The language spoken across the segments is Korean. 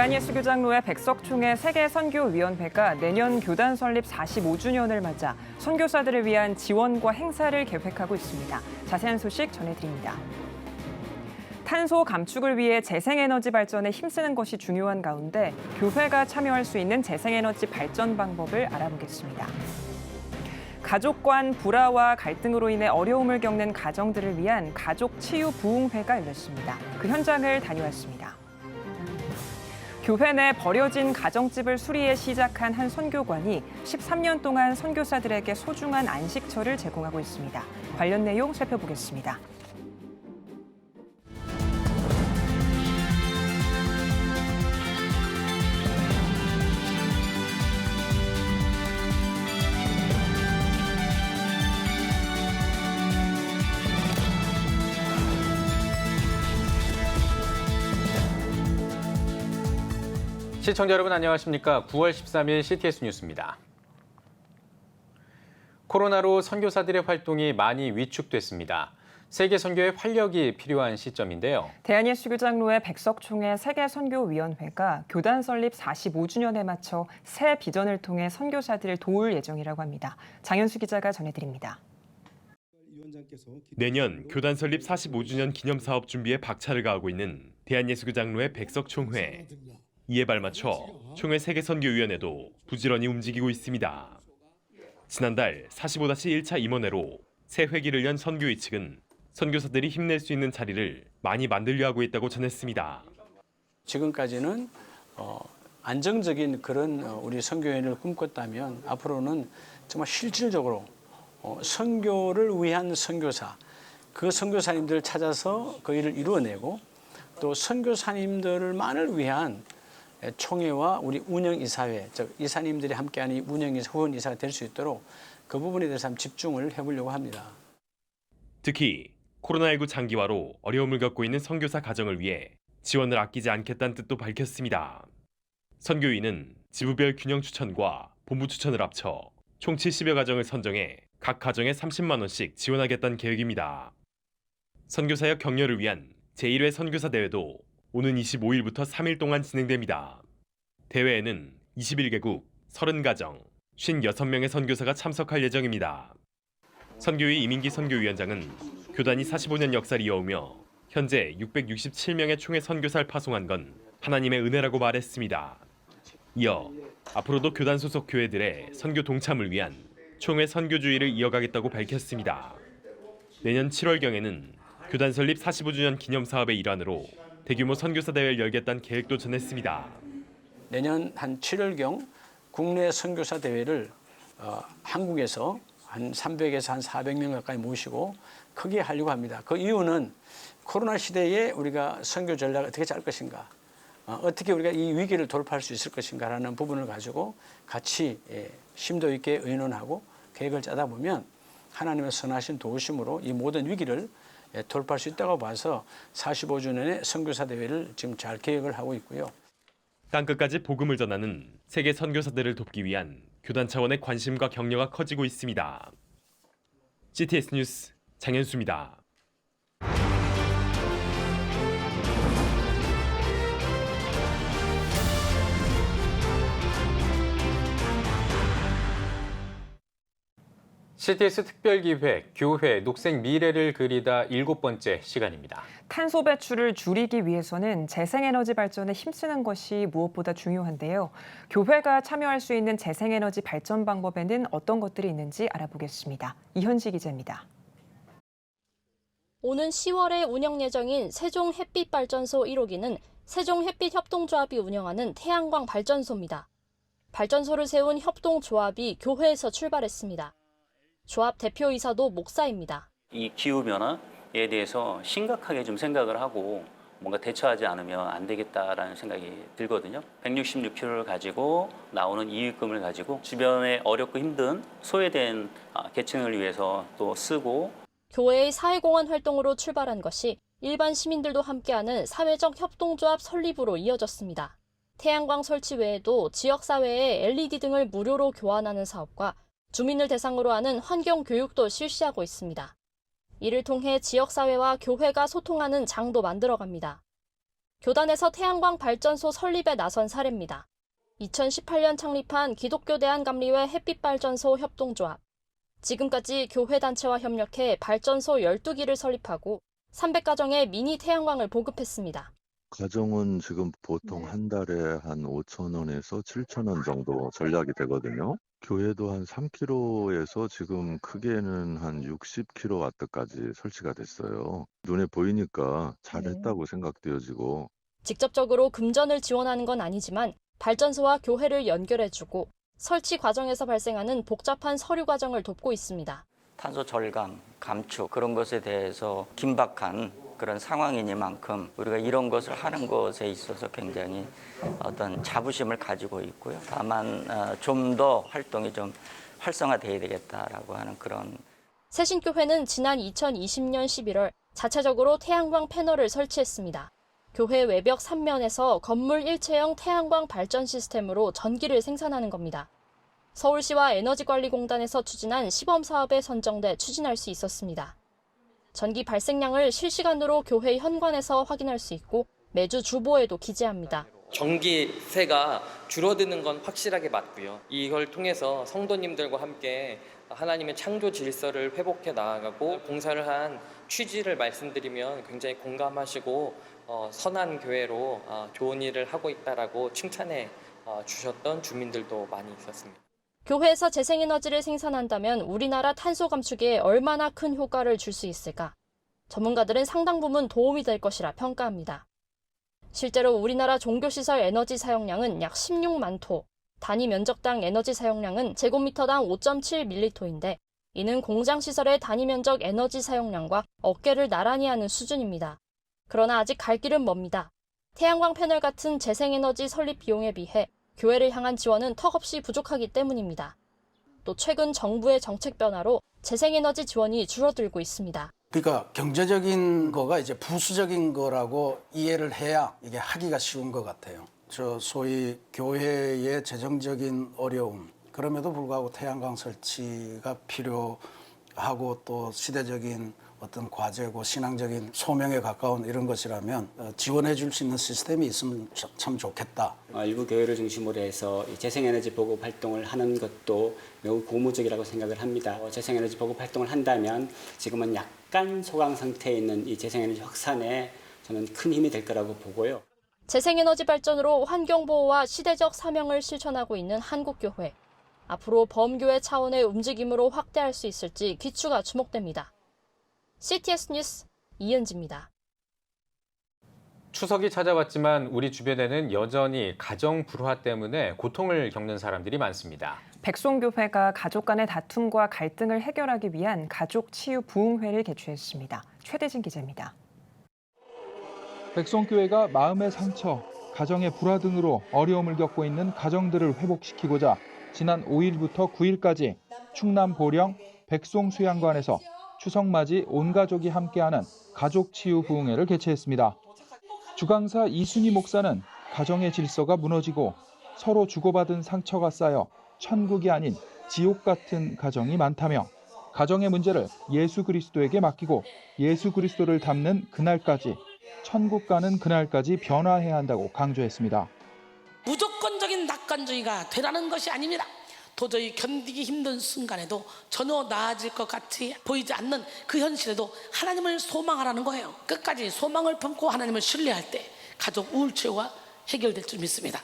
대한예수교장로회 백석총회 세계선교위원회가 내년 교단 설립 45주년을 맞아 선교사들을 위한 지원과 행사를 계획하고 있습니다. 자세한 소식 전해드립니다. 탄소 감축을 위해 재생에너지 발전에 힘쓰는 것이 중요한 가운데 교회가 참여할 수 있는 재생에너지 발전 방법을 알아보겠습니다. 가족 간 불화와 갈등으로 인해 어려움을 겪는 가정들을 위한 가족 치유 부흥회가 열렸습니다. 그 현장을 다녀왔습니다. 교회 내 버려진 가정집을 수리해 시작한 한 선교관이 13년 동안 선교사들에게 소중한 안식처를 제공하고 있습니다. 관련 내용 살펴보겠습니다. 시청자 여러분 안녕하십니까? 9월 13일 CTS 뉴스입니다. 코로나로 선교사들의 활동이 많이 위축됐습니다. 세계 선교의 활력이 필요한 시점인데요. 대한예수교장로회 백석총회 세계선교위원회가 교단 설립 45주년에 맞춰 새 비전을 통해 선교사들을 도울 예정이라고 합니다. 장현수 기자가 전해드립니다. 내년 교단 설립 45주년 기념사업 준비에 박차를 가하고 있는 대한예수교장로회 백석총회. 이에 발맞춰 총회 세계선교위원회도 부지런히 움직이고 있습니다. 지난달 45-1차 임원회로 새 회기를 연 선교위 측은 선교사들이 힘낼 수 있는 자리를 많이 만들려 하고 있다고 전했습니다. 지금까지는 안정적인 그런 우리 선교회를 꿈꿨다면 앞으로는 정말 실질적으로 선교를 위한 선교사, 그 선교사님들을 찾아서 그 일을 이루어내고 또 선교사님들만을 위한 총회와 우리 운영이사회, 즉 이사님들이 함께하는 운영이사, 후원이사가 될 수 있도록 그 부분에 대해서 한번 집중을 해보려고 합니다. 특히 코로나19 장기화로 어려움을 겪고 있는 선교사 가정을 위해 지원을 아끼지 않겠다는 뜻도 밝혔습니다. 선교위는 지부별 균형 추천과 본부 추천을 합쳐 총 70여 가정을 선정해 각 가정에 30만 원씩 지원하겠다는 계획입니다. 선교사역 격려를 위한 제1회 선교사 대회도 오는 25일부터 3일 동안 진행됩니다. 대회에는 21개국 30가정, 56명의 선교사가 참석할 예정입니다. 선교위 이민기 선교위원장은 교단이 45년 역사를 이어오며 현재 667명의 총회 선교사를 파송한 건 하나님의 은혜라고 말했습니다. 이어 앞으로도 교단 소속 교회들의 선교 동참을 위한 총회 선교주의를 이어가겠다고 밝혔습니다. 내년 7월경에는 교단 설립 45주년 기념사업의 일환으로 대규모 선교사 대회를 열겠다는 계획도 전했습니다. 내년 한 7월경 국내 선교사 대회를 한국에서 한 300에서 한 400명 가까이 모시고 크게 하려고 합니다. 그 이유는 코로나 시대에 우리가 선교 전략을 어떻게 짤 것인가, 어떻게 우리가 이 위기를 돌파할 수 있을 것인가라는 부분을 가지고 같이 심도 있게 의논하고 계획을 짜다 보면 하나님의 선하신 도우심으로 이 모든 위기를 돌파할 수 있다고 봐서 45주년의 선교사 대회를 지금 잘 계획을 하고 있고요. 땅끝까지 복음을 전하는 세계 선교사들을 돕기 위한 교단 차원의 관심과 격려가 커지고 있습니다. CTS 뉴스 장현수입니다. CTS 특별기획 교회 녹색 미래를 그리다 7번째 시간입니다. 탄소 배출을 줄이기 위해서는 재생에너지 발전에 힘쓰는 것이 무엇보다 중요한데요. 교회가 참여할 수 있는 재생에너지 발전 방법에는 어떤 것들이 있는지 알아보겠습니다. 이현지 기자입니다. 오는 10월에 운영 예정인 세종햇빛발전소 1호기는 세종햇빛협동조합이 운영하는 태양광 발전소입니다. 발전소를 세운 협동조합이 교회에서 출발했습니다. 조합 대표이사도 목사입니다. 이 기후변화에 대해서 심각하게 좀 생각을 하고 뭔가 대처하지 않으면 안 되겠다라는 생각이 들거든요. 166kg를 가지고 나오는 이익금을 가지고 주변에 어렵고 힘든 소외된 계층을 위해서 또 쓰고 교회의 사회공헌 활동으로 출발한 것이 일반 시민들도 함께하는 사회적 협동조합 설립으로 이어졌습니다. 태양광 설치 외에도 지역사회에 LED 등을 무료로 교환하는 사업과 주민을 대상으로 하는 환경교육도 실시하고 있습니다. 이를 통해 지역사회와 교회가 소통하는 장도 만들어갑니다. 교단에서 태양광 발전소 설립에 나선 사례입니다. 2018년 창립한 기독교 대한감리회 햇빛발전소 협동조합. 지금까지 교회 단체와 협력해 발전소 12기를 설립하고 300가정에 미니 태양광을 보급했습니다. 가정은 지금 보통 한 달에 한 5,000원에서 7,000원 정도 전략이 되거든요. 교회도 한 3kW에서 지금 크게는 한 60kW까지 설치가 됐어요. 눈에 보이니까 잘했다고 생각되어지고. 직접적으로 금전을 지원하는 건 아니지만 발전소와 교회를 연결해주고 설치 과정에서 발생하는 복잡한 서류 과정을 돕고 있습니다. 탄소 절감, 감축 그런 것에 대해서 긴박한 그런 상황이니만큼 우리가 이런 것을 하는 것에 있어서 굉장히 어떤 자부심을 가지고 있고요. 다만 좀 더 활동이 좀 활성화돼야 되겠다라고 하는 그런. 새신교회는 지난 2020년 11월 자체적으로 태양광 패널을 설치했습니다. 교회 외벽 3면에서 건물 일체형 태양광 발전 시스템으로 전기를 생산하는 겁니다. 서울시와 에너지관리공단에서 추진한 시범 사업에 선정돼 추진할 수 있었습니다. 전기 발생량을 실시간으로 교회 현관에서 확인할 수 있고 매주 주보에도 기재합니다. 전기세가 줄어드는 건 확실하게 맞고요. 이걸 통해서 성도님들과 함께 하나님의 창조 질서를 회복해 나아가고 봉사를 한 취지를 말씀드리면 굉장히 공감하시고 선한 교회로 좋은 일을 하고 있다라고 칭찬해 주셨던 주민들도 많이 있었습니다. 교회에서 재생에너지를 생산한다면 우리나라 탄소 감축에 얼마나 큰 효과를 줄 수 있을까? 전문가들은 상당 부분 도움이 될 것이라 평가합니다. 실제로 우리나라 종교시설 에너지 사용량은 약 16만 톤, 단위 면적당 에너지 사용량은 제곱미터당 5.7밀리톤인데 이는 공장시설의 단위 면적 에너지 사용량과 어깨를 나란히 하는 수준입니다. 그러나 아직 갈 길은 멉니다. 태양광 패널 같은 재생에너지 설립 비용에 비해 교회를 향한 지원은 턱없이 부족하기 때문입니다. 또 최근 정부의 정책 변화로 재생에너지 지원이 줄어들고 있습니다. 그러니까 경제적인 거가 이제 부수적인 거라고 이해를 해야 이게 하기가 쉬운 것 같아요. 저 소위 교회의 재정적인 어려움, 그럼에도 불구하고 태양광 설치가 필요하고 또 시대적인 어떤 과제고 신앙적인 소명에 가까운 이런 것이라면 지원해 줄 수 있는 시스템이 있으면 참 좋겠다. 일부 교회를 중심으로 해서 재생에너지 보급 활동을 하는 것도 매우 고무적이라고 생각을 합니다. 재생에너지 보급 활동을 한다면 지금은 약간 소강 상태에 있는 이 재생에너지 확산에 저는 큰 힘이 될 거라고 보고요. 재생에너지 발전으로 환경보호와 시대적 사명을 실천하고 있는 한국교회. 앞으로 범교회 차원의 움직임으로 확대할 수 있을지 귀추가 주목됩니다. CTS 뉴스 이은지입니다. 추석이 찾아왔지만 우리 주변에는 여전히 가정 불화 때문에 고통을 겪는 사람들이 많습니다. 백송교회가 가족 간의 다툼과 갈등을 해결하기 위한 가족 치유 부흥회를 개최했습니다. 최대진 기자입니다. 백송교회가 마음의 상처, 가정의 불화 등으로 어려움을 겪고 있는 가정들을 회복시키고자 지난 5일부터 9일까지 충남 보령 백송수양관에서 추석맞이 온 가족이 함께하는 가족치유 부흥회를 개최했습니다. 주강사 이순희 목사는 가정의 질서가 무너지고 서로 주고받은 상처가 쌓여 천국이 아닌 지옥 같은 가정이 많다며 가정의 문제를 예수 그리스도에게 맡기고 예수 그리스도를 닮는 그날까지, 천국 가는 그날까지 변화해야 한다고 강조했습니다. 무조건적인 낙관주의가 되라는 것이 아닙니다. 도저히 견디기 힘든 순간에도 전혀 나아질 것 같이 보이지 않는 그 현실에도 하나님을 소망하라는 거예요. 끝까지 소망을 품고 하나님을 신뢰할 때 가족 우울치유가 해결될 줄 믿습니다.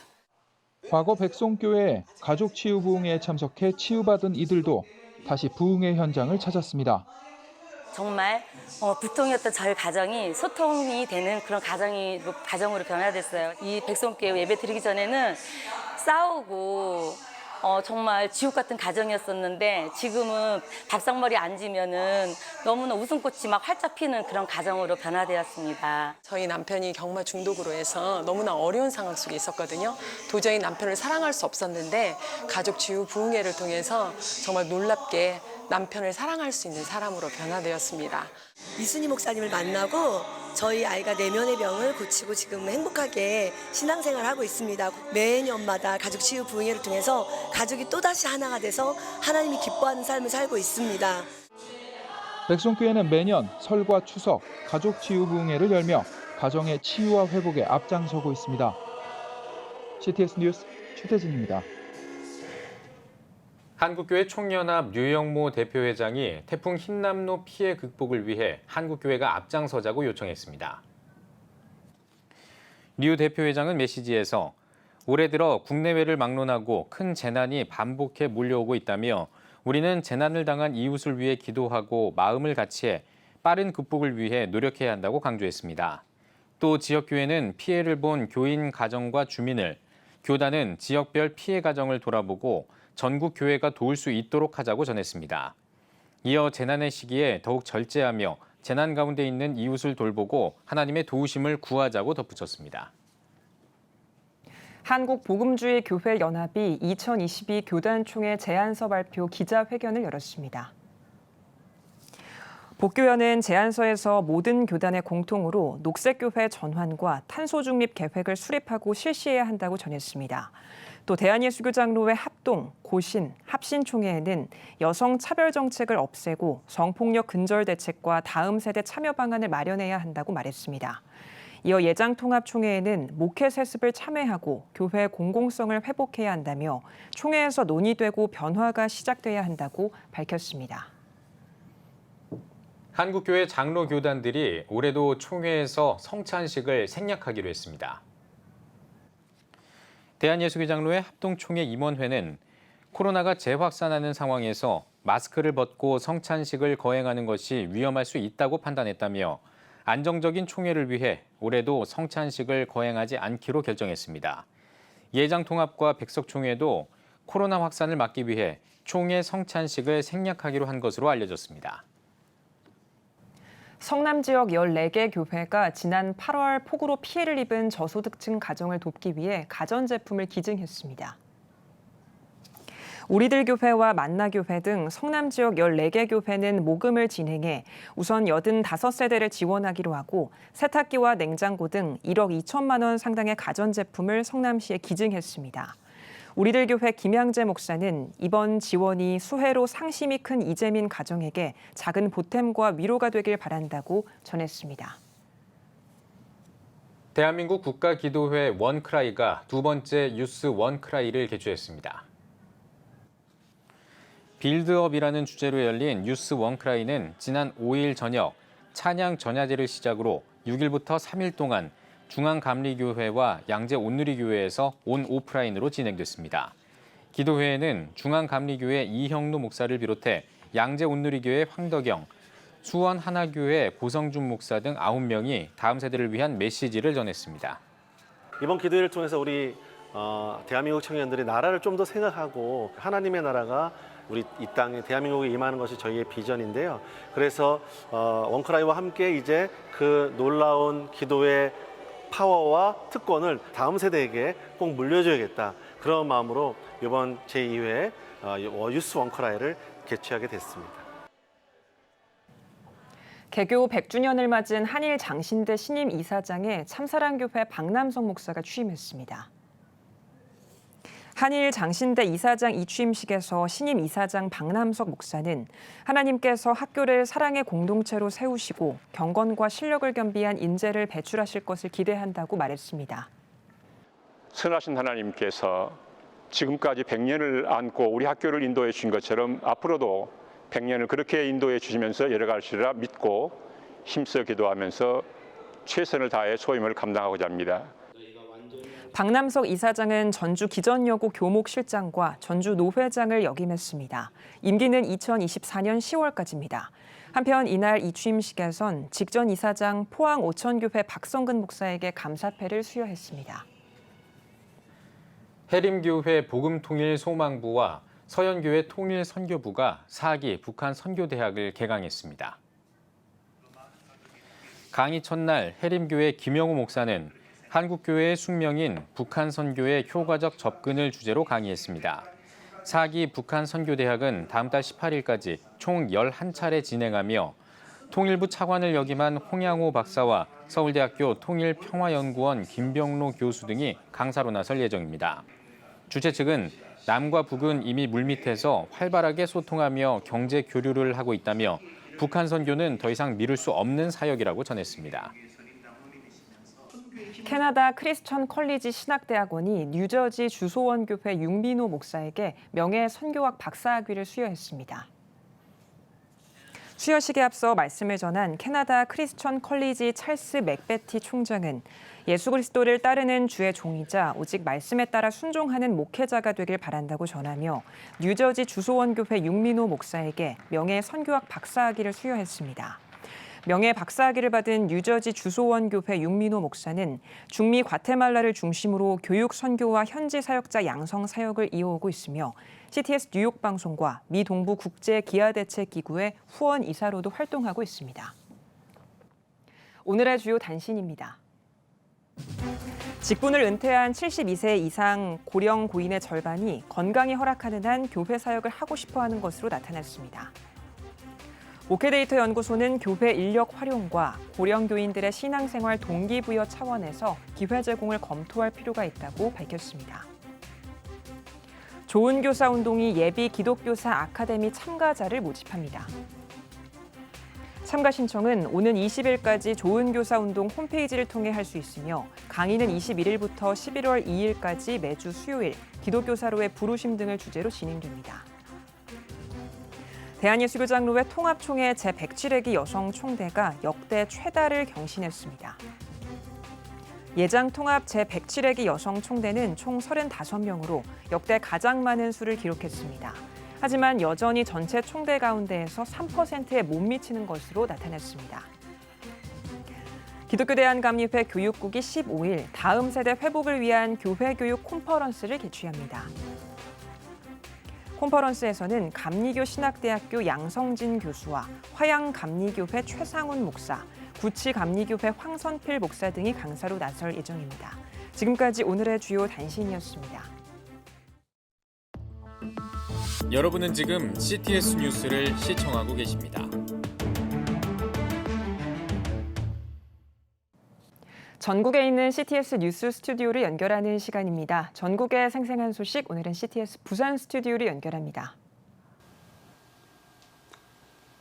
과거 백송교회 가족치유 부흥회에 참석해 치유받은 이들도 다시 부흥회 현장을 찾았습니다. 정말 불통이었던 저희 가정이 소통이 되는 그런 가정으로 변화됐어요. 이 백송교회 예배 드리기 전에는 싸우고 정말 지옥 같은 가정이었었는데 지금은 밥상머리 앉으면은 너무나 웃음꽃이 막 활짝 피는 그런 가정으로 변화되었습니다. 저희 남편이 경마 중독으로 해서 너무나 어려운 상황 속에 있었거든요. 도저히 남편을 사랑할 수 없었는데 가족 치유 부흥회를 통해서 정말 놀랍게 남편을 사랑할 수 있는 사람으로 변화되었습니다. 이순희 목사님을 만나고 저희 아이가 내면의 병을 고치고 지금 행복하게 신앙생활하고 있습니다. 매년마다 가족치유 부흥회를 통해서 가족이 또다시 하나가 돼서 하나님이 기뻐하는 삶을 살고 있습니다. 백송교회는 매년 설과 추석 가족치유 부흥회를 열며 가정의 치유와 회복에 앞장서고 있습니다. CTS 뉴스 최태진입니다. 한국교회 총연합 류영모 대표회장이 태풍 흰남노 피해 극복을 위해 한국교회가 앞장서자고 요청했습니다. 류 대표회장은 메시지에서 올해 들어 국내외를 막론하고 큰 재난이 반복해 몰려오고 있다며 우리는 재난을 당한 이웃을 위해 기도하고 마음을 같이해 빠른 극복을 위해 노력해야 한다고 강조했습니다. 또 지역교회는 피해를 본 교인 가정과 주민을, 교단은 지역별 피해 가정을 돌아보고 전국 교회가 도울 수 있도록 하자고 전했습니다. 이어 재난의 시기에 더욱 절제하며 재난 가운데 있는 이웃을 돌보고 하나님의 도우심을 구하자고 덧붙였습니다. 한국복음주의교회연합이 2022 교단총회 제안서 발표 기자회견을 열었습니다. 복교연은 제안서에서 모든 교단의 공통으로 녹색교회 전환과 탄소중립 계획을 수립하고 실시해야 한다고 전했습니다. 또 대한예수교장로회 합동, 고신, 합신총회에는 여성 차별 정책을 없애고 성폭력 근절 대책과 다음 세대 참여 방안을 마련해야 한다고 말했습니다. 이어 예장통합총회에는 목회 세습을 참회하고 교회 공공성을 회복해야 한다며 총회에서 논의되고 변화가 시작돼야 한다고 밝혔습니다. 한국교회 장로 교단들이 올해도 총회에서 성찬식을 생략하기로 했습니다. 대한예수교장로회 합동총회 임원회는 코로나가 재확산하는 상황에서 마스크를 벗고 성찬식을 거행하는 것이 위험할 수 있다고 판단했다며 안정적인 총회를 위해 올해도 성찬식을 거행하지 않기로 결정했습니다. 예장통합과 백석총회도 코로나 확산을 막기 위해 총회 성찬식을 생략하기로 한 것으로 알려졌습니다. 성남 지역 14개 교회가 지난 8월 폭우로 피해를 입은 저소득층 가정을 돕기 위해 가전제품을 기증했습니다. 우리들 교회와 만나교회 등 성남 지역 14개 교회는 모금을 진행해 우선 85세대를 지원하기로 하고 세탁기와 냉장고 등 1억 2천만 원 상당의 가전제품을 성남시에 기증했습니다. 우리들 교회 김양재 목사는 이번 지원이 수혜로 상심이 큰 이재민 가정에게 작은 보탬과 위로가 되길 바란다고 전했습니다. 대한민국 국가기도회 원크라이가 두 번째 유스 원크라이를 개최했습니다. 빌드업이라는 주제로 열린 유스 원크라이는 지난 5일 저녁 찬양 전야제를 시작으로 6일부터 3일 동안 중앙감리교회와 양재온누리교회에서 온 오프라인으로 진행됐습니다. 기도회에는 중앙감리교회 이형루 목사를 비롯해 양재온누리교회 황덕영, 수원하나교회 고성준 목사 등 9명이 다음 세대를 위한 메시지를 전했습니다. 이번 기도회를 통해서 우리 대한민국 청년들이 나라를 좀 더 생각하고 하나님의 나라가 우리 이 땅에 대한민국에 임하는 것이 저희의 비전인데요. 그래서 원크라이와 함께 이제 그 놀라운 기도의 파워와 특권을 다음 세대에게 꼭 물려줘야겠다. 그런 마음으로 이번 제2회 유스 원크라이를 개최하게 됐습니다. 개교 100주년을 맞은 한일 장신대 신임 이사장에 참사랑교회 박남석 목사가 취임했습니다. 한일 장신대 이사장 이취임식에서 신임 이사장 박남석 목사는 하나님께서 학교를 사랑의 공동체로 세우시고 경건과 실력을 겸비한 인재를 배출하실 것을 기대한다고 말했습니다. 선하신 하나님께서 지금까지 100년을 안고 우리 학교를 인도해 주신 것처럼 앞으로도 100년을 그렇게 인도해 주시면서 열어가시리라 믿고 힘써 기도하면서 최선을 다해 소임을 감당하고자 합니다. 박남석 이사장은 전주 기전여고 교목실장과 전주 노회장을 역임했습니다. 임기는 2024년 10월까지입니다. 한편 이날 이 취임식에선 직전 이사장 포항 오천교회 박성근 목사에게 감사패를 수여했습니다. 해림교회 복음통일소망부와 서연교회 통일선교부가 4기 북한 선교대학을 개강했습니다. 강의 첫날 해림교회 김영우 목사는 한국교회의 숙명인 북한 선교의 효과적 접근을 주제로 강의했습니다. 4기 북한 선교대학은 다음 달 18일까지 총 11차례 진행하며 통일부 차관을 역임한 홍양호 박사와 서울대학교 통일평화연구원 김병로 교수 등이 강사로 나설 예정입니다. 주최 측은 남과 북은 이미 물밑에서 활발하게 소통하며 경제 교류를 하고 있다며 북한 선교는 더 이상 미룰 수 없는 사역이라고 전했습니다. 캐나다 크리스천 컬리지 신학대학원이 뉴저지 주소원교회 윤민호 목사에게 명예 선교학 박사학위를 수여했습니다. 수여식에 앞서 말씀을 전한 캐나다 크리스천 컬리지 찰스 맥베티 총장은 예수 그리스도를 따르는 주의 종이자 오직 말씀에 따라 순종하는 목회자가 되길 바란다고 전하며 뉴저지 주소원교회 윤민호 목사에게 명예 선교학 박사학위를 수여했습니다. 명예 박사학위를 받은 뉴저지 주소원교회 윤민호 목사는 중미 과테말라를 중심으로 교육 선교와 현지 사역자 양성 사역을 이어오고 있으며 CTS 뉴욕 방송과 미 동부 국제 기아 대책 기구의 후원 이사로도 활동하고 있습니다. 오늘의 주요 단신입니다. 직분을 은퇴한 72세 이상 고령 고인의 절반이 건강이 허락하는 한 교회 사역을 하고 싶어하는 것으로 나타났습니다. 목회데이터 연구소는 교회 인력 활용과 고령 교인들의 신앙생활 동기부여 차원에서 기회 제공을 검토할 필요가 있다고 밝혔습니다. 좋은 교사 운동이 예비 기독교사 아카데미 참가자를 모집합니다. 참가 신청은 오는 20일까지 좋은 교사 운동 홈페이지를 통해 할 수 있으며 강의는 21일부터 11월 2일까지 매주 수요일 기독교사로의 부르심 등을 주제로 진행됩니다. 대한예수교장로회 통합총회 제107회기 여성 총대가 역대 최다를 경신했습니다. 예장 통합 제107회기 여성 총대는 총 35명으로 역대 가장 많은 수를 기록했습니다. 하지만 여전히 전체 총대 가운데에서 3%에 못 미치는 것으로 나타났습니다. 기독교 대한감리회 교육국이 15일 다음 세대 회복을 위한 교회 교육 콘퍼런스를 개최합니다. 콘퍼런스에서는 감리교 신학대학교 양성진 교수와 화양감리교회 최상훈 목사, 구치감리교회 황선필 목사 등이 강사로 나설 예정입니다. 지금까지 오늘의 주요 단신이었습니다. 여러분은 지금 CTS 뉴스를 시청하고 계십니다. 전국에 있는 CTS 뉴스 스튜디오를 연결하는 시간입니다. 전국의 생생한 소식, 오늘은 CTS 부산 스튜디오를 연결합니다.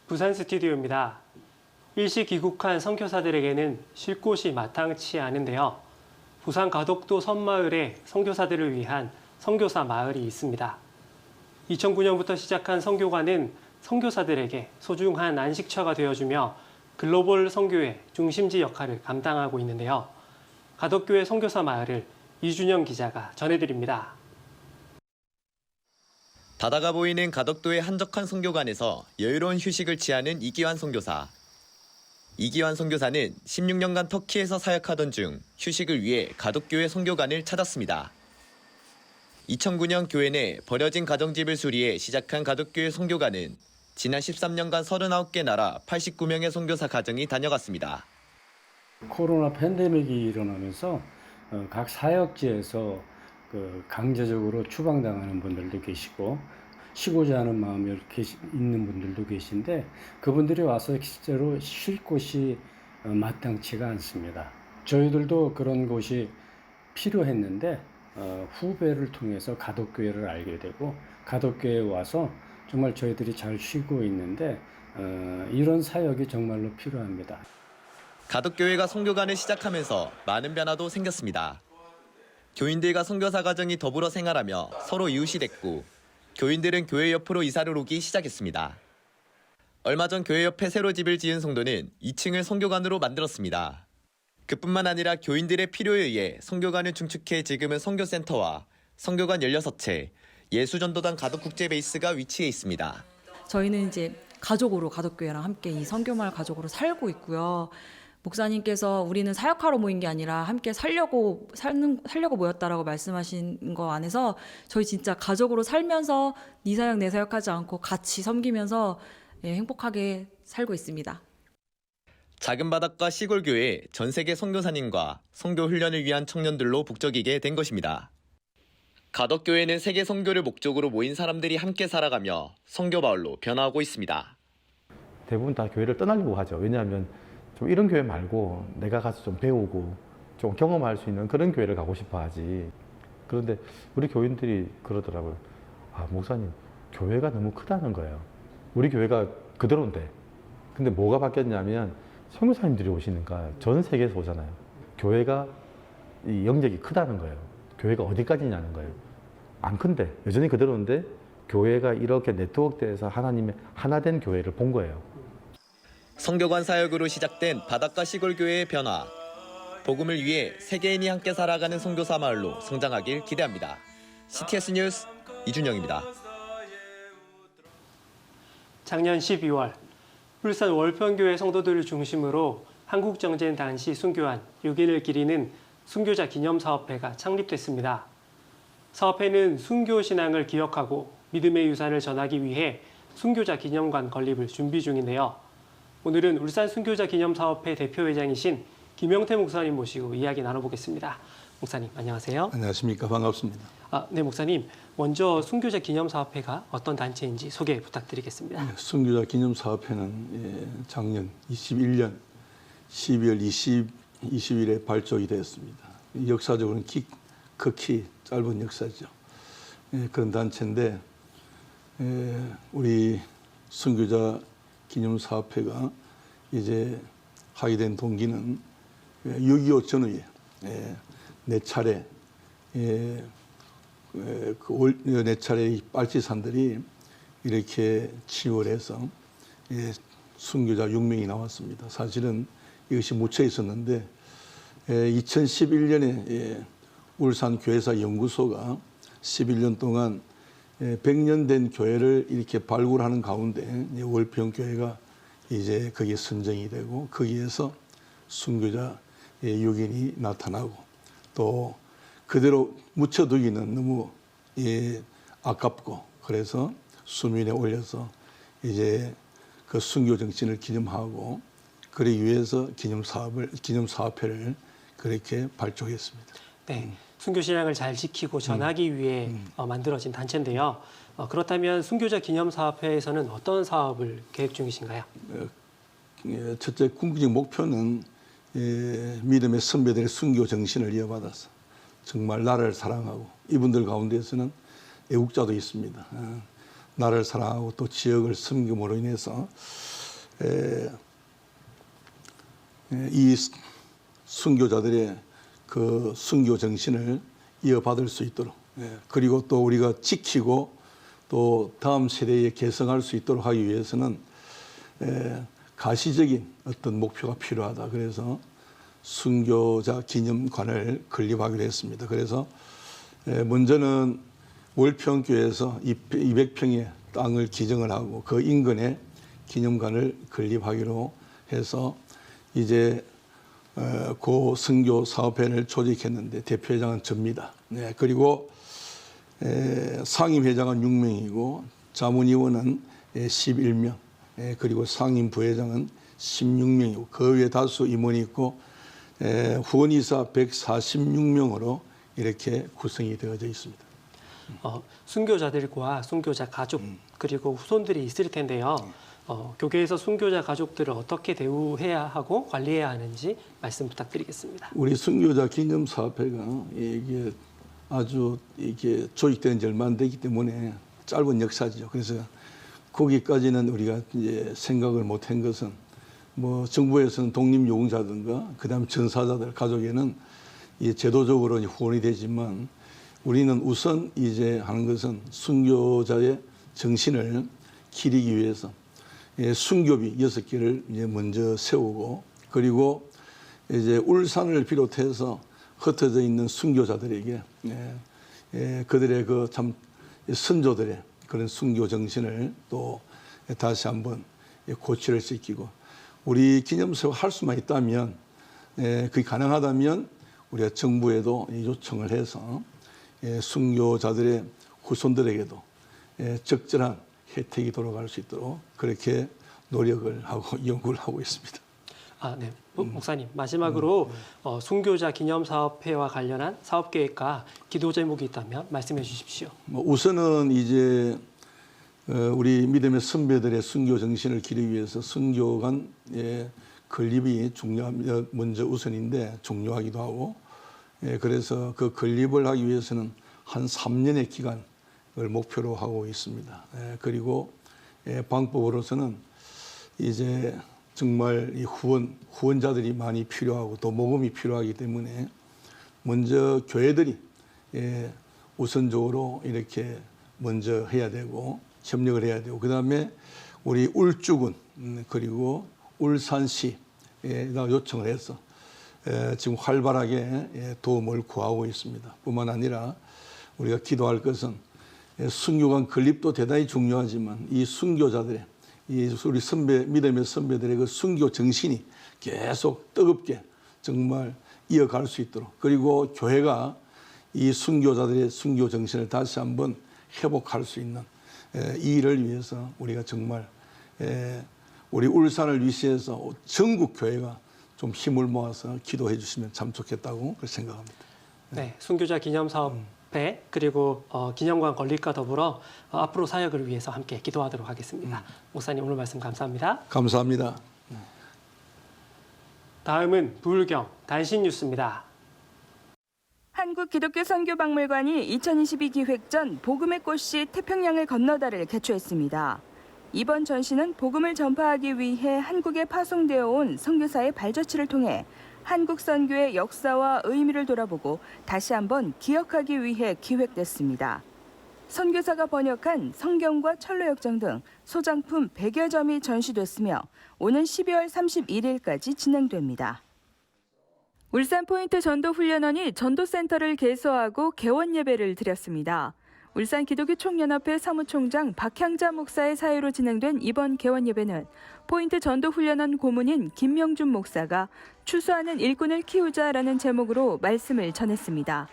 부산 스튜디오입니다. 일시 귀국한 선교사들에게는 쉴 곳이 마땅치 않은데요. 부산 가덕도 섬마을에 선교사들을 위한 선교사 마을이 있습니다. 2009년부터 시작한 선교관은 선교사들에게 소중한 안식처가 되어주며 글로벌 선교의 중심지 역할을 감당하고 있는데요. 가덕교회 선교사 마을을 이준영 기자가 전해드립니다. 바다가 보이는 가덕도의 한적한 선교관에서 여유로운 휴식을 취하는 이기환 선교사. 이기환 선교사는 16년간 터키에서 사역하던 중 휴식을 위해 가덕교회 선교관을 찾았습니다. 2009년 교회 내 버려진 가정집을 수리해 시작한 가덕교회 선교관은 지난 13년간 39개 나라 89명의 선교사 가정이 다녀갔습니다. 코로나 팬데믹이 일어나면서 각 사역지에서 강제적으로 추방당하는 분들도 계시고 쉬고자 하는 마음이 있는 분들도 계신데 그분들이 와서 실제로 쉴 곳이 마땅치가 않습니다. 저희들도 그런 곳이 필요했는데 후배를 통해서 가덕교회를 알게 되고 가덕교회에 와서 정말 저희들이 잘 쉬고 있는데 이런 사역이 정말로 필요합니다. 가덕교회가 선교관을 시작하면서 많은 변화도 생겼습니다. 교인들과 선교사 가정이 더불어 생활하며 서로 이웃이 됐고 교인들은 교회 옆으로 이사를 오기 시작했습니다. 얼마 전 교회 옆에 새로 집을 지은 성도는 2층을 선교관으로 만들었습니다. 그뿐만 아니라 교인들의 필요에 의해 선교관을 중축해 지금은 선교센터와 선교관 16채, 예수전도단 가덕국제베이스가 위치해 있습니다. 저희는 이제 가족으로 가덕교회랑 함께 이 선교마을 가족으로 살고 있고요. 목사님께서 우리는 사역하러 모인 게 아니라 함께 살려고 모였다라고 말씀하신 거 안에서 저희 진짜 가족으로 살면서 네 사역 내 사역하지 않고 같이 섬기면서 행복하게 살고 있습니다. 작은 바닷가 시골교회 전 세계 선교사님과 선교 훈련을 위한 청년들로 북적이게 된 것입니다. 가덕교회는 세계 선교를 목적으로 모인 사람들이 함께 살아가며 선교 마을로 변화하고 있습니다. 대부분 다 교회를 떠나려고 하죠. 왜냐하면 좀 이런 교회 말고 내가 가서 좀 배우고 좀 경험할 수 있는 그런 교회를 가고 싶어 하지. 그런데 우리 교인들이 그러더라고요. 목사님, 교회가 너무 크다는 거예요. 우리 교회가 그대로인데. 근데 뭐가 바뀌었냐면 선교사님들이 오시니까 전 세계에서 오잖아요. 교회가 이 영역이 크다는 거예요. 교회가 어디까지냐는 거예요. 안 큰데 여전히 그대로인데 교회가 이렇게 네트워크돼서 하나님의 하나된 교회를 본 거예요. 선교관 사역으로 시작된 바닷가 시골교회의 변화. 복음을 위해 세계인이 함께 살아가는 선교사 마을로 성장하길 기대합니다. CTS 뉴스 이준영입니다. 작년 12월 울산 월평교회 성도들을 중심으로 한국정전 당시 순교한 6인을 기리는 순교자 기념사업회가 창립됐습니다. 사업회는 순교 신앙을 기억하고 믿음의 유산을 전하기 위해 순교자 기념관 건립을 준비 중인데요. 오늘은 울산 순교자 기념사업회 대표회장이신 김영태 목사님 모시고 이야기 나눠보겠습니다. 목사님 안녕하세요. 안녕하십니까. 반갑습니다. 네, 목사님. 먼저 순교자 기념사업회가 어떤 단체인지 소개 부탁드리겠습니다. 네, 순교자 기념사업회는 작년 21년 12월 20일에 발족이 되었습니다. 역사적으로는 극히 짧은 역사죠. 그런 단체인데 우리 순교자 기념사업회가 이제 하게 된 동기는 6.25 전후에 네 차례 네 차례 빨치산들이 이렇게 치유해서 순교자 6명이 나왔습니다. 사실은 이것이 묻혀 있었는데 2011년에 울산 교회사 연구소가 11년 동안 100년 된 교회를 이렇게 발굴하는 가운데 월평 교회가 이제 거기에 선정이 되고 거기에서 순교자 6인이 나타나고 또 그대로 묻혀두기는 너무 아깝고 그래서 수면에 올려서 이제 그 순교 정신을 기념하고 그러기 위해서 기념사업회를 그렇게 발족했습니다. 네, 순교 신앙을 잘 지키고 전하기 위해 만들어진 단체인데요. 그렇다면 순교자 기념사업회에서는 어떤 사업을 계획 중이신가요? 첫째 궁극적 목표는 믿음의 선배들의 순교 정신을 이어받아서 정말 나라를 사랑하고 이분들 가운데서는 애국자도 있습니다. 나라를 사랑하고 또 지역을 섬김으로 인해서 이 순교자들의 그 순교 정신을 이어받을 수 있도록 그리고 또 우리가 지키고 또 다음 세대에 계승할 수 있도록 하기 위해서는 가시적인 어떤 목표가 필요하다. 그래서 순교자 기념관을 건립하기로 했습니다. 그래서 먼저는 월평교에서 200평의 땅을 기증을 하고 그 인근에 기념관을 건립하기로 해서 이제 고 선교 사업회를 조직했는데 대표회장은 접니다. 그리고 상임회장은 6명이고 자문위원은 11명, 그리고 상임 부회장은 16명이고 그 외에 다수 임원이 있고 후원이사 146명으로 이렇게 구성이 되어져 있습니다. 순교자들과 순교자 가족 그리고 후손들이 있을 텐데요. 교계에서 순교자 가족들을 어떻게 대우해야 하고 관리해야 하는지 말씀 부탁드리겠습니다. 우리 순교자 기념사업회가 이게 아주 이게 조직된 지 얼마 안 되기 때문에 짧은 역사죠. 그래서 거기까지는 우리가 이제 생각을 못한 것은 뭐 정부에서는 독립유공자든가 그다음 전사자들 가족에는 제도적으로 후원이 되지만 우리는 우선 이제 하는 것은 순교자의 정신을 기리기 위해서 순교비 6개를 이제 먼저 세우고 그리고 이제 울산을 비롯해서 흩어져 있는 순교자들에게 그들의 그 참 선조들의 그런 순교 정신을 또 다시 한번 고취를 시키고 우리 기념사업 할 수만 있다면 그게 가능하다면 우리가 정부에도 요청을 해서 순교자들의 후손들에게도 적절한 혜택이 돌아갈 수 있도록 그렇게 노력을 하고 연구를 하고 있습니다. 네. 목사님 마지막으로 순교자 기념사업회와 관련한 사업계획과 기도 제목이 있다면 말씀해 주십시오. 우선은 이제 우리 믿음의 선배들의 순교 정신을 기리기 위해서 순교관의 건립이 먼저 우선인데 중요하기도 하고 그래서 그 건립을 하기 위해서는 한 3년의 기간을 목표로 하고 있습니다. 그리고 방법으로서는 이제 정말 이 후원자들이 많이 필요하고 또 모금이 필요하기 때문에 먼저 교회들이 우선적으로 이렇게 먼저 해야 되고 협력을 해야 되고 그다음에 우리 울주군 그리고 울산시에 요청을 해서 지금 활발하게 도움을 구하고 있습니다. 뿐만 아니라 우리가 기도할 것은 순교 간 건립도 대단히 중요하지만 이 순교자들의 우리 믿음의 선배들의 그 순교 정신이 계속 뜨겁게 정말 이어갈 수 있도록 그리고 교회가 이 순교자들의 순교 정신을 다시 한번 회복할 수 있는 이 일을 위해서 우리가 정말 우리 울산을 위시해서 전국 교회가 좀 힘을 모아서 기도해 주시면 참 좋겠다고 생각합니다. 네, 순교자 기념사업회 그리고 기념관 건립과 더불어 앞으로 사역을 위해서 함께 기도하도록 하겠습니다. 목사님 오늘 말씀 감사합니다. 감사합니다. 다음은 부울경 단신 뉴스입니다. 한국기독교선교박물관이 2022 기획전 복음의 꽃이 태평양을 건너다를 개최했습니다. 이번 전시는 복음을 전파하기 위해 한국에 파송되어 온 선교사의 발자취를 통해 한국 선교의 역사와 의미를 돌아보고 다시 한번 기억하기 위해 기획됐습니다. 선교사가 번역한 성경과 철로역정 등 소장품 100여 점이 전시됐으며 오는 12월 31일까지 진행됩니다. 울산 포인트 전도훈련원이 전도센터를 개소하고 개원 예배를 드렸습니다. 울산 기독교총연합회 사무총장 박향자 목사의 사유로 진행된 이번 개원 예배는 포인트 전도훈련원 고문인 김명준 목사가 추수하는 일꾼을 키우자라는 제목으로 말씀을 전했습니다.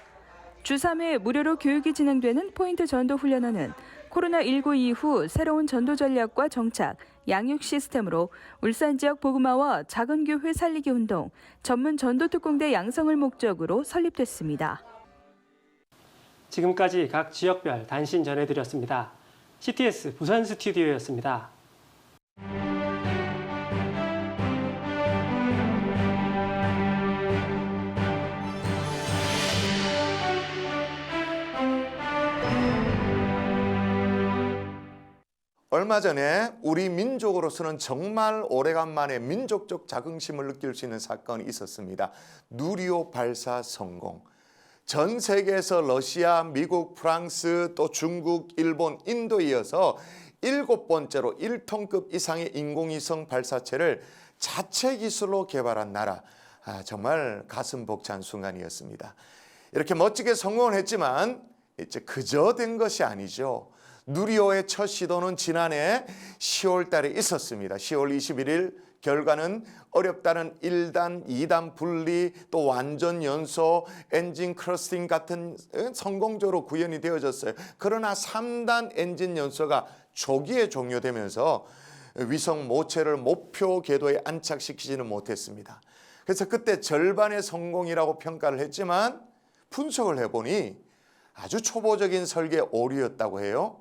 주 3회 무료로 교육이 진행되는 포인트 전도훈련원은 코로나19 이후 새로운 전도 전략과 정착, 양육 시스템으로 울산 지역 복음화와 작은 교회 살리기 운동, 전문 전도 특공대 양성을 목적으로 설립됐습니다. 지금까지 각 지역별 단신 전해드렸습니다. CTS 부산 스튜디오였습니다. 얼마 전에 우리 민족으로서는 정말 오래간만에 민족적 자긍심을 느낄 수 있는 사건이 있었습니다. 누리호 발사 성공. 전 세계에서 러시아, 미국, 프랑스, 또 중국, 일본, 인도에 이어서 7번째로 1톤급 이상의 인공위성 발사체를 자체 기술로 개발한 나라. 정말 가슴 벅찬 순간이었습니다. 이렇게 멋지게 성공을 했지만 이제 그저 된 것이 아니죠. 누리호의 첫 시도는 지난해 10월 달에 있었습니다. 10월 21일 결과는 어렵다는 1단, 2단 분리, 또 완전 연소, 엔진 크러스팅 같은 성공적으로 구현이 되어졌어요. 그러나 3단 엔진 연소가 조기에 종료되면서 위성 모체를 목표 궤도에 안착시키지는 못했습니다. 그래서 그때 절반의 성공이라고 평가를 했지만 분석을 해보니 아주 초보적인 설계 오류였다고 해요.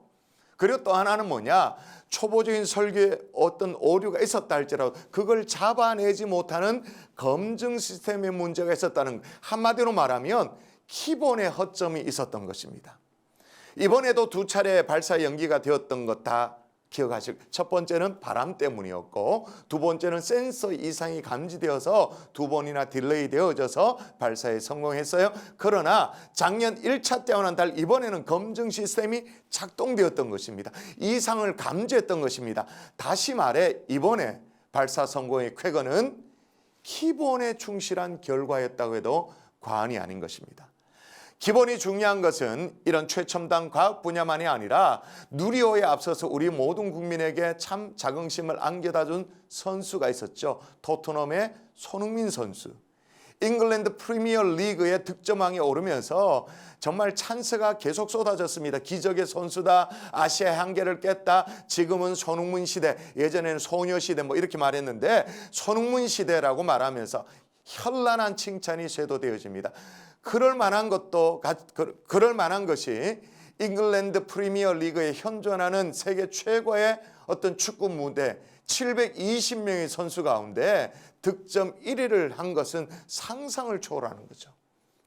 그리고 또 하나는 뭐냐, 초보적인 설계에 어떤 오류가 있었다 할지라도 그걸 잡아내지 못하는 검증 시스템에 문제가 있었다는, 한마디로 말하면 기본에 허점이 있었던 것입니다. 이번에도 2차례 발사 연기가 되었던 것 다 기억하실, 첫 번째는 바람 때문이었고 두 번째는 센서 이상이 감지되어서 2번이나 딜레이 되어져서 발사에 성공했어요. 그러나 작년 1차 때와는 달리 이번에는 검증 시스템이 작동되었던 것입니다. 이상을 감지했던 것입니다. 다시 말해 이번에 발사 성공의 쾌거는 기본에 충실한 결과였다고 해도 과언이 아닌 것입니다. 기본이 중요한 것은 이런 최첨단 과학 분야만이 아니라 누리호에 앞서서 우리 모든 국민에게 참 자긍심을 안겨다 준 선수가 있었죠. 토트넘의 손흥민 선수. 잉글랜드 프리미어 리그의 득점왕에 오르면서 정말 찬스가 계속 쏟아졌습니다. 기적의 선수다, 아시아의 한계를 깼다, 지금은 손흥민 시대, 예전에는 소녀 시대 뭐 이렇게 말했는데 손흥민 시대라고 말하면서 현란한 칭찬이 쇄도되어집니다. 그럴 만한 것이 잉글랜드 프리미어 리그에 현존하는 세계 최고의 어떤 축구 무대 720명의 선수 가운데 득점 1위를 한 것은 상상을 초월하는 거죠.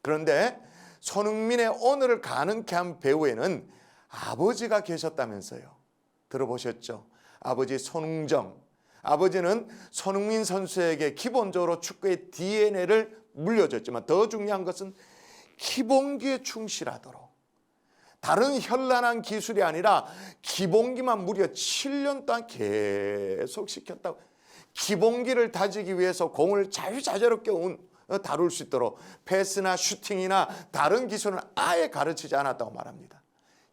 그런데 손흥민의 오늘을 가능케 한 배우에는 아버지가 계셨다면서요. 들어보셨죠? 아버지 손흥정. 아버지는 손흥민 선수에게 기본적으로 축구의 DNA를 물려줬지만 더 중요한 것은 기본기에 충실하도록, 다른 현란한 기술이 아니라 기본기만 무려 7년 동안 계속 시켰다고. 기본기를 다지기 위해서 공을 자유자재롭게 다룰 수 있도록 패스나 슈팅이나 다른 기술은 아예 가르치지 않았다고 말합니다.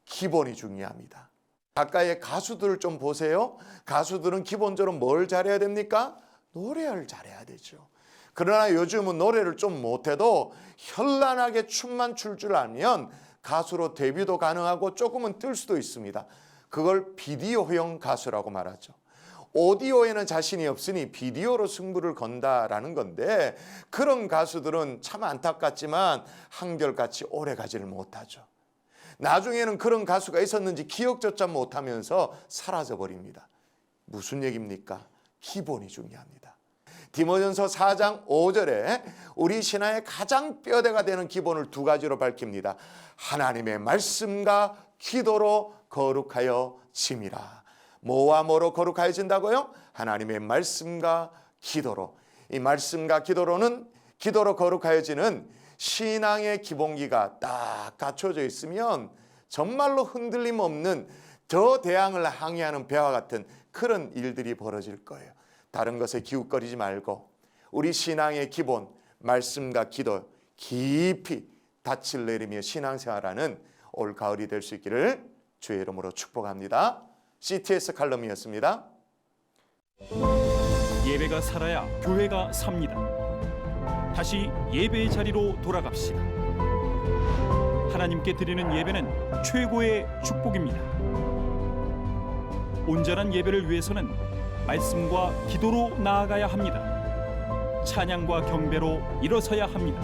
기본이 중요합니다. 가까이의 가수들을 좀 보세요. 가수들은 기본적으로 뭘 잘해야 됩니까? 노래를 잘해야 되죠. 그러나 요즘은 노래를 좀 못해도 현란하게 춤만 출 줄 알면 가수로 데뷔도 가능하고 조금은 뜰 수도 있습니다. 그걸 비디오형 가수라고 말하죠. 오디오에는 자신이 없으니 비디오로 승부를 건다라는 건데, 그런 가수들은 참 안타깝지만 한결같이 오래 가지를 못하죠. 나중에는 그런 가수가 있었는지 기억조차 못하면서 사라져버립니다. 무슨 얘기입니까? 기본이 중요합니다. 디모전서 4장 5절에 우리 신앙의 가장 뼈대가 되는 기본을 두 가지로 밝힙니다. 하나님의 말씀과 기도로 거룩하여 짐이라. 뭐와 뭐로 거룩해진다고요? 하나님의 말씀과 기도로. 이 말씀과 기도로는, 기도로 거룩해지는 신앙의 기본기가 딱 갖춰져 있으면 정말로 흔들림 없는 저 대양을 항해하는 배와 같은 그런 일들이 벌어질 거예요. 다른 것에 기웃거리지 말고 우리 신앙의 기본, 말씀과 기도 깊이 닻을 내리며 신앙생활하는 올 가을이 될 수 있기를 주의 이름으로 축복합니다. CTS 칼럼이었습니다. 예배가 살아야 교회가 삽니다. 다시 예배의 자리로 돌아갑시다. 하나님께 드리는 예배는 최고의 축복입니다. 온전한 예배를 위해서는 말씀과 기도로 나아가야 합니다. 찬양과 경배로 일어서야 합니다.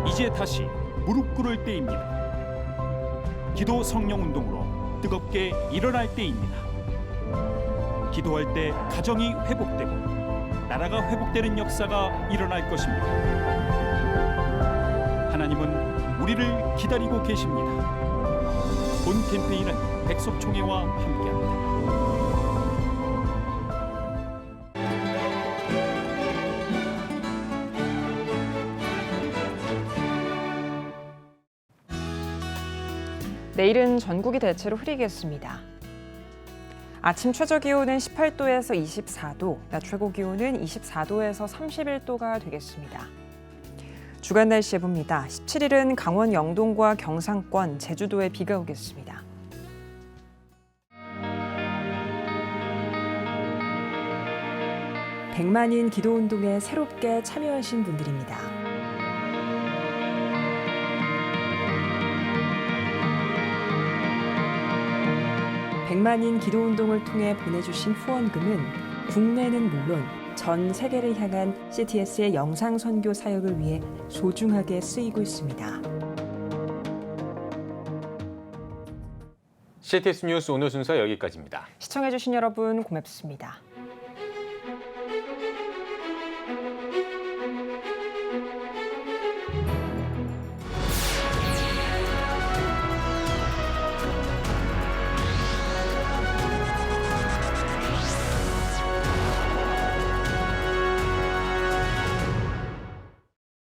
이제 다시 무릎 꿇을 때입니다. 기도 성령 운동으로 뜨겁게 일어날 때입니다. 기도할 때 가정이 회복되고 나라가 회복되는 역사가 일어날 것입니다. 하나님은 우리를 기다리고 계십니다. 본 캠페인은 백석총회와 함께합니다. 내일은 전국이 대체로 흐리겠습니다. 아침 최저기온은 18도에서 24도, 낮 최고기온은 24도에서 31도가 되겠습니다. 주간 날씨 해봅니다. 17일은 강원 영동과 경상권, 제주도에 비가 오겠습니다. 백만인 기도운동에 새롭게 참여하신 분들입니다. 백만인 기도운동을 통해 보내주신 후원금은 국내는 물론 전 세계를 향한 CTS의 영상 선교 사역을 위해 소중하게 쓰이고 있습니다. CTS 뉴스 오늘 순서 여기까지입니다. 시청해주신 여러분 고맙습니다.